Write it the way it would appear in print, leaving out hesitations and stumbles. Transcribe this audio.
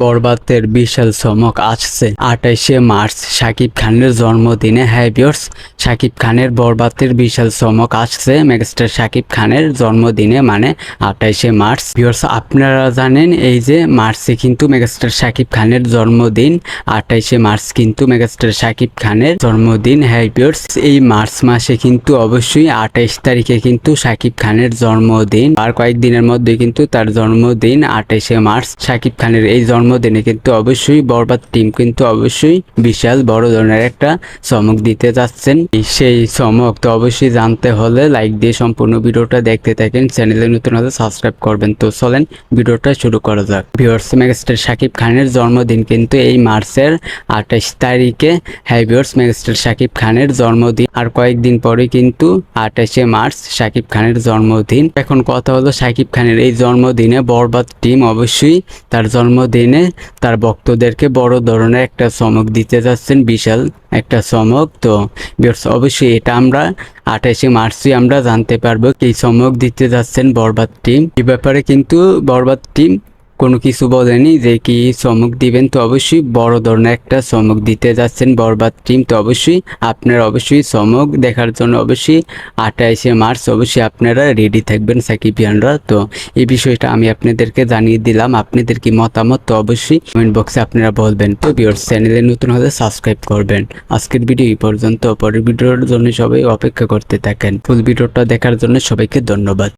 বরবাদের বিশাল চমক আসছে 28শে মার্চ শাকিব খানের জন্মদিনে। হ্যাঁ ভিউয়ার্স, শাকিব খানের বরবাদের বিশাল চমক আসছে মেগাস্টার শাকিব খানের জন্মদিনে, মানে 28শে মার্চ। ভিউয়ার্স, আপনারা জানেন এই যে মার্চে কিন্তু মেগাস্টার শাকিব খানের জন্মদিন, 28শে মার্চ কিন্তু মেগাস্টার শাকিব খানের জন্মদিন। হ্যাঁ ভিউয়ার্স, এই মার্চ মাসে কিন্তু অবশ্যই 28 তারিখে কিন্তু শাকিব খানের জন্মদিন, আর কয়েকদিনের মধ্যে কিন্তু তার জন্মদিন 28শে মার্চ। শাকিব খানের এই জন্মদিনে কিন্তু অবশ্যই বরবাদ টিম কিন্তু অবশ্যই বিশাল বড় ধরনের একটা চমক দিতে যাচ্ছেন। সেই চমক তো অবশ্যই জানতে হলে লাইক দিয়ে সম্পূর্ণ ভিডিওটা দেখতে থাকেন, চ্যানেলে নতুন হলে সাবস্ক্রাইব করবেন। তো চলেন ভিডিওটা শুরু করা যাক। ভিউয়ার্স, মেগাস্টার শাকিব খানের জন্মদিন কিন্তু এই মার্চের 28 তারিখে। হ্যাঁ ভিউয়ার্স, মেগাস্টার শাকিব খানের জন্মদিন আর কয়েকদিন পরে কিন্তু 28শে মার্চ শাকিব খানের জন্মদিন। এখন কথা হলো শাকিব খানের এই জন্মদিনে বরবাদ টিম অবশ্যই তার জন্মদিনে তার ভক্তদেরকে বড় ধরনের একটা চমক দিতে যাচ্ছেন, বিশাল একটা চমক। তো ভিউয়ার্স, অবশ্যই এটা আমরা 28শে মার্চই আমরা জানতে পারবো এই চমক দিতে যাচ্ছেন বরবাদ টিম। এই ব্যাপারে কিন্তু বরবাদ টিম কোনো কিছু বলেনি যে কি চমক দিবেন। তো অবশ্যই বড় ধরনের একটা চমক দিতে যাচ্ছেন বরবাদ টিম। তো অবশ্যই আপনারা অবশ্যই চমক দেখার জন্য অবশ্যই 28শে মার্চ অবশ্যই আপনারা রেডি থাকবেন সাকিবিয়ানরা। তো এই বিষয়টা আমি আপনাদেরকে জানিয়ে দিলাম। আপনাদের কি মতামত তো অবশ্যই কমেন্ট বক্সে আপনারা বলবেন। তো ভিউয়ার্স, চ্যানেলে নতুন হলে সাবস্ক্রাইব করবেন। আজকের ভিডিও এই পর্যন্ত, পরের ভিডিওর জন্য সবাই অপেক্ষা করতে থাকেন। ফুল ভিডিওটা দেখার জন্য সবাইকে ধন্যবাদ।